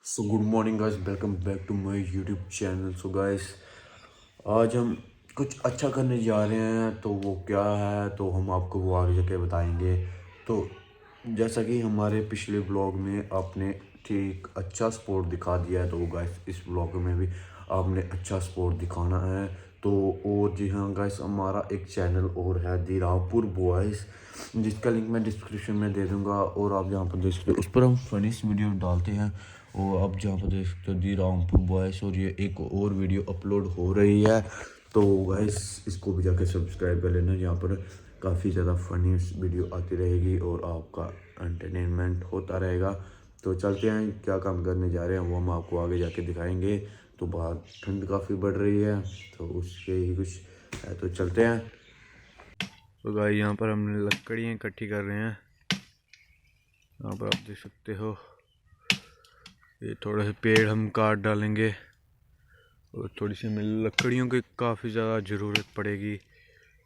So good morning guys, welcome back to my YouTube channel. So guys, आज हम कुछ अच्छा करने जा रहे हैं। तो वो क्या है तो हम आपको वो आगे जाके बताएंगे। तो जैसा कि हमारे पिछले ब्लॉग में आपने ठीक अच्छा स्पोर्ट दिखा दिया है, तो गाइस इस ब्लॉग में भी आपने अच्छा स्पोर्ट दिखाना है। तो और जी हाँ गाइस, हमारा एक चैनल और है दी रामपुर बॉयज़, जिसका लिंक मैं डिस्क्रिप्शन में दे दूँगा। और आप जहाँ पर देख सकते हो उस पर हम फनीस वीडियो डालते हैं। और आप जहाँ पर देख सकते हो दी रामपुर बॉयज़, और ये एक और वीडियो अपलोड हो रही है। तो गाइस इसको भी जाके सब्सक्राइब कर लेना। यहाँ पर काफ़ी ज़्यादा फनी वीडियो आती रहेगी और आपका एंटरटेनमेंट होता रहेगा। तो चलते हैं, क्या काम करने जा रहे हैं वो हम आपको आगे जाके दिखाएंगे। तो बाहर ठंड काफ़ी बढ़ रही है, तो उसके ही कुछ है, तो चलते हैं। तो गाइस यहाँ पर हम लकड़ियाँ इकट्ठी कर रहे हैं। यहाँ पर आप देख सकते हो ये थोड़े से पेड़ हम काट डालेंगे और थोड़ी सी हमें लकड़ियों की काफ़ी ज़्यादा ज़रूरत पड़ेगी।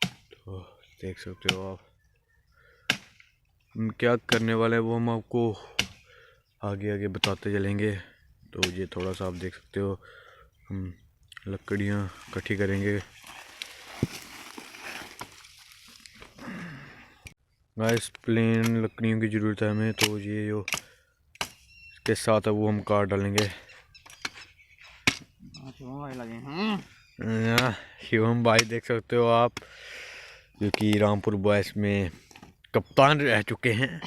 तो देख सकते हो आप हम क्या करने वाले हैं वो हम आपको आगे आगे बताते चलेंगे। तो ये थोड़ा सा आप देख सकते हो हम लकड़ियाँ इकट्ठी करेंगे। गाइस प्लेन लकड़ियों की ज़रूरत है हमें, तो ये जो इसके साथ है वो हम काट डालेंगे। शिवम भाई देख सकते हो आप, जो कि रामपुर बॉयज़ में कप्तान रह चुके हैं।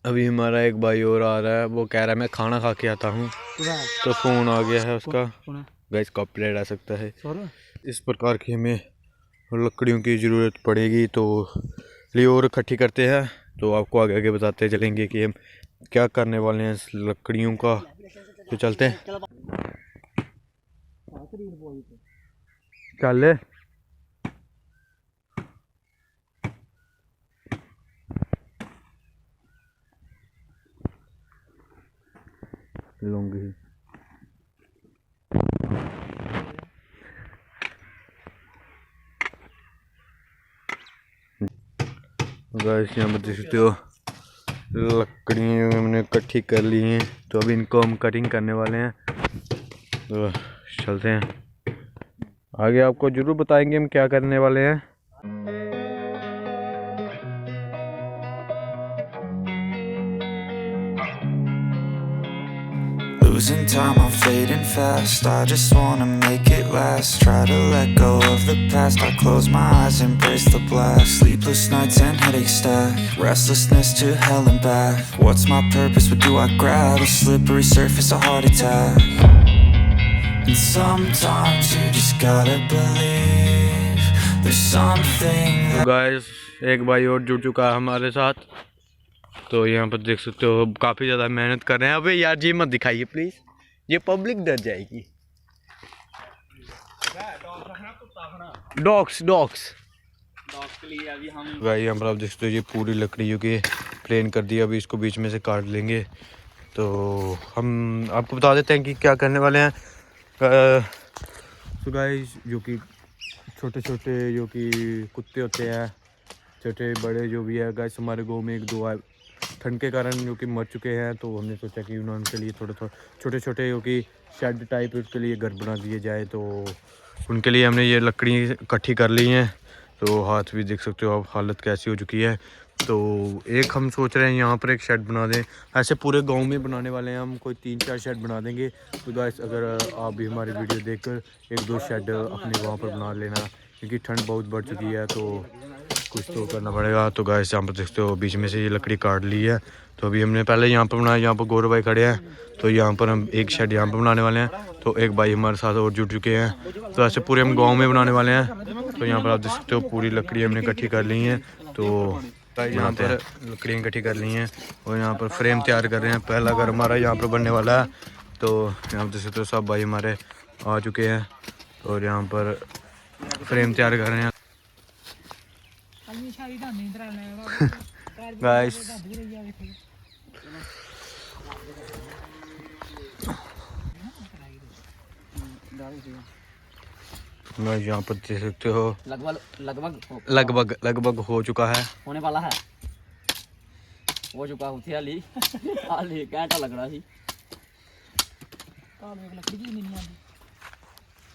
अभी हमारा एक भाई और आ रहा है, वो कह रहा है मैं खाना खा के आता हूँ। तो फ़ोन आ गया है उसका, गाइस कॉपीराइट आ सकता है। इस प्रकार की हमें लकड़ियों की ज़रूरत पड़ेगी, तो लिए और इकट्ठी करते हैं। तो आपको आगे आगे बताते चलेंगे कि हम क्या करने वाले हैं इस लकड़ियों का। तो चलते हैं, चल लूँगी। गाइस यहाँ पर देख सकते हो लकड़ियाँ हमने इकट्ठी कर ली हैं। तो अभी इनको हम कटिंग करने वाले हैं। तो चलते हैं, आगे आपको ज़रूर बताएंगे हम क्या करने वाले हैं। Losing time, I'm fading fast. I just wanna make it last. Try to let go of the past. I close my eyes, embrace the blast. Sleepless nights and headaches stack. Restlessness to hell and back. What's my purpose? What do I grab? A slippery surface, a heart attack. And sometimes you just gotta believe there's something that... guys एक भाई और जुड़ चुका है हमारे साथ। तो यहाँ पर देख सकते हो काफ़ी ज़्यादा मेहनत कर रहे हैं। अबे यार जी मत दिखाइए प्लीज़, ये पब्लिक डर जाएगी। डॉग्स के लिए अभी हम भाई यहाँ पर आप देख सकते हो ये पूरी लकड़ियों की प्लेन कर दिया। अभी इसको बीच में से काट लेंगे। तो हम आपको बता देते हैं कि क्या करने वाले हैं। तो गाइस जो कि छोटे छोटे जो कि कुत्ते होते हैं, छोटे बड़े जो भी है गाइस, हमारे गांव में एक दो आए ठंड के कारण जो कि मर चुके हैं। तो हमने सोचा कि उनके लिए थोड़े छोटे छोटे जो कि शेड टाइप उसके लिए घर बना दिए जाए। तो उनके लिए हमने ये लकड़ी इकट्ठी कर ली हैं। तो हाथ भी देख सकते हो आप हालत कैसी हो चुकी है। तो एक हम सोच रहे हैं यहाँ पर एक शेड बना दें। ऐसे पूरे गांव में बनाने वाले हैं हम, कोई 3-4 शेड बना देंगे। तो गाइस अगर आप भी हमारी वीडियो देखकर 1-2 शेड अपने वहाँ पर बना लेना, क्योंकि ठंड बहुत बढ़ चुकी है तो कुछ तो करना पड़ेगा। तो गाइस यहाँ पर देखते हो बीच में से ये लकड़ी काट ली है। तो अभी हमने पहले यहाँ पर बनाया, यहाँ पर गौरव भाई खड़े हैं। तो यहाँ पर हम एक शेड यहाँ पर बनाने वाले हैं। तो एक भाई हमारे साथ और जुड़ चुके हैं। तो ऐसे पूरे हम गांव में बनाने वाले हैं। तो यहाँ पर आप देख सकते हो पूरी लकड़ी हमने इकट्ठी कर ली हैं। तो यहाँ पर लकड़ियाँ इकट्ठी कर ली हैं और यहाँ पर फ्रेम तैयार कर रहे हैं। पहला घर हमारा यहाँ पर बनने वाला है। तो यहाँ पर देख सकते हो सब भाई हमारे आ चुके हैं और यहाँ पर फ्रेम तैयार कर रहे हैं। गाइस मैं यहाँ पर देख सकते हो लगभग हो चुका है, होने वाला है, हो चुका होती है अली अली घंटा लग रहा थी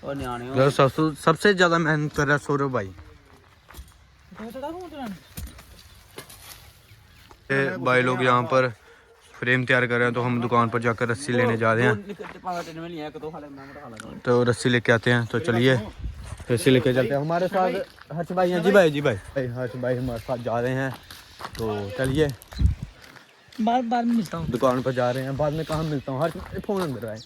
और न्याणे सबसे ज्यादा मेहनत कर रहा है सौरभ भाई। भाई लोग यहाँ पर फ्रेम तैयार कर रहे हैं, तो हम दुकान पर जाकर रस्सी लेने जा रहे हैं। तो रस्सी लेके आते हैं, तो चलिए रस्सी लेके चलते हैं। हमारे साथ हर्ष भाई हैं। जी भाई हर्ष भाई हमारे साथ जा रहे हैं, तो चलिए बाद में मिलता हूँ। दुकान पर जा रहे हैं, बाद में कहाँ मिलता हूँ। हर्ष फोन अंदर आए,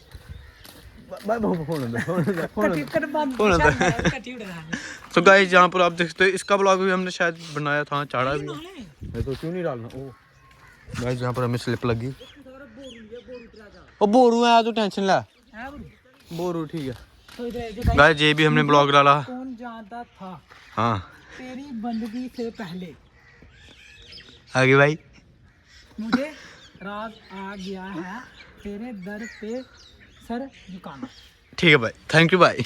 तो गाइस यहाँ पर आप देख सकते हो, इसका ब्लॉग भी हमने शायद बनाया था, चाड़ा भी है तो क्यों नहीं डालना। ओ गाइस यहाँ पर हमें स्लिप लगी। ओ बोरू है तो टेंशन ला, बोरू ठीक है। गाइस ये भी हमने ब्लॉग डाला। कौन जानता था हाँ तेरी बंदगी से पहले आगे भाई मुझे राज आ गया है तेरे दर पे सर झुकाना। ठीक है भाई, थैंक यू भाई।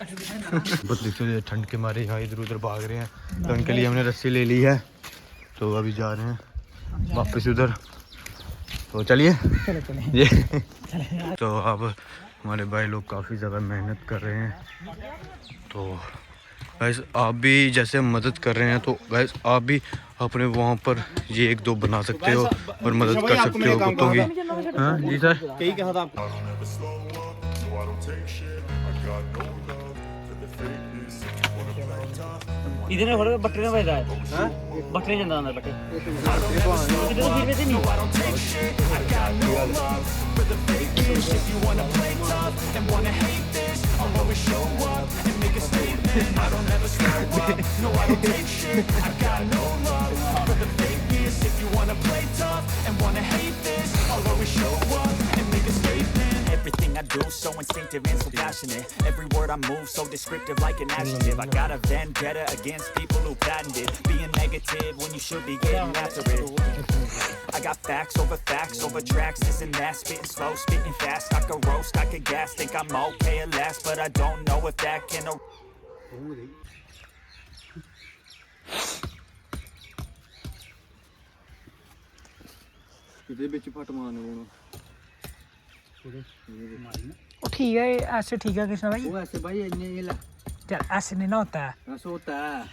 बहुत देखते ठंड के मारे यहाँ इधर उधर भाग रहे हैं, तो उनके लिए हमने रस्सी ले ली है, तो अभी जा रहे हैं वापस उधर। तो चलिए ये तो अब हमारे भाई लोग काफ़ी ज़्यादा मेहनत कर रहे हैं, तो गाइस आप भी जैसे मदद कर रहे हैं, तो गाइस आप भी अपने वहाँ पर ये 1-2 बना सकते हो और मदद कर सकते हो कुत्तों की। हाँ जी सर, कहीं कहा था आपको इधर थोड़े बटरे में बैठा है। हां बटरे जंदा अंदर बटे इधर तो फिर नहीं Everything I do so instinctive and so passionate. Every word I move so descriptive like an adjective. I got a vendetta against people who patented being negative when you should be getting after it. I got facts over tracks. This and that, spitting slow, spitting fast. I could roast, I could gas. Think I'm okay at last, but I don't know if that can. ठीक है ऐसे ठीक है कृष्णा भाई। वो ऐसे भाई ये ला, चल ऐसे नहीं ना होता है। ऐसा होता है।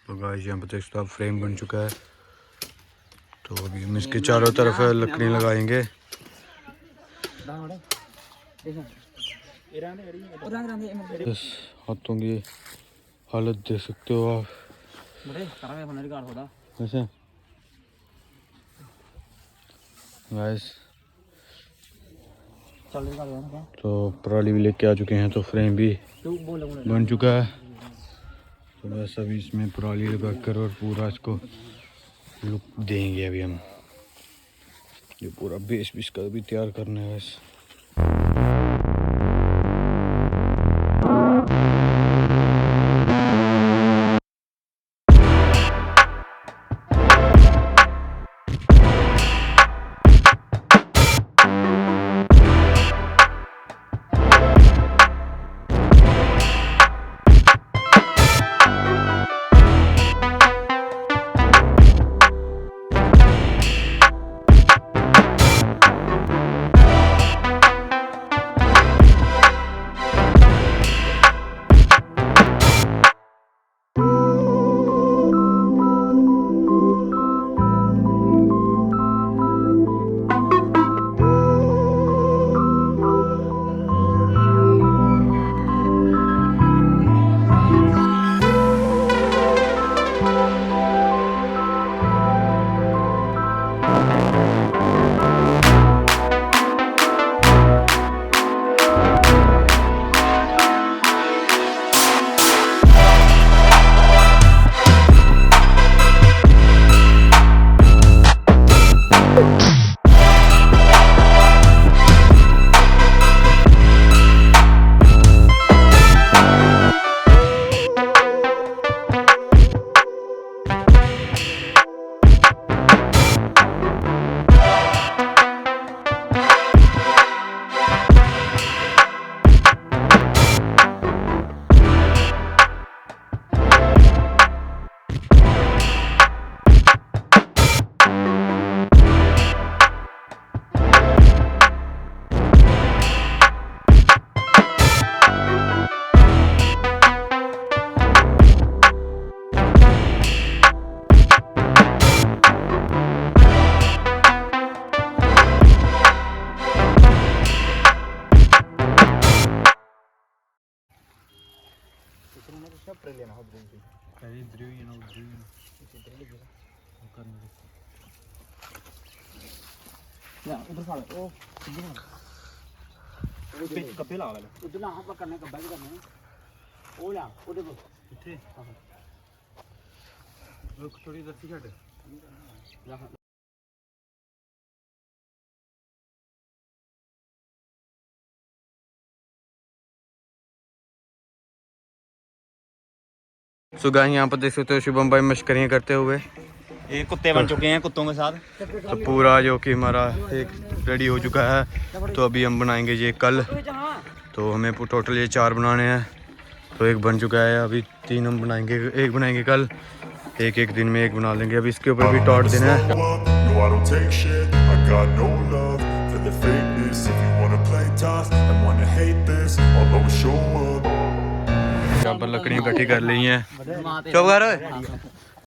तो गाइस यहाँ पर देख सकते हो फ्रेम बन चुका है, तो अभी हम इसके चारों तरफ लकड़ी लगाएंगे। बस हाथों की हालत देख सकते हो आप ऐसे गाइस। तो पराली भी लेके आ चुके हैं, तो फ्रेम भी बन चुका है, तो बस अभी इसमें पराली लगा कर और पूरा इसको लुक देंगे। अभी हम ये पूरा बेस भी इसका भी तैयार करना है बस। उधर फाड़ ओ कब्बे ला वाले उधर ना हम करने कब्बा भी करने ओ ला उधर किथे रुक थोड़ी दस्ती छट सो गाइस यहाँ पर देख सकते हो शुभम भाई मशकरियाँ करते हुए ये कुत्ते बन चुके हैं कुत्तों के साथ। तो पूरा जो कि हमारा एक रेडी हो चुका है। तो अभी हम बनाएंगे ये कल, तो हमें टोटल ये 4 बनाने हैं। तो एक बन चुका है, अभी 3 हम बनाएंगे, एक बनाएंगे कल, एक दिन में एक बना लेंगे। अभी इसके ऊपर भी टॉट देना है। यहाँ पर लकड़ियाँ इकट्ठी कर ली हैं। चुप कर।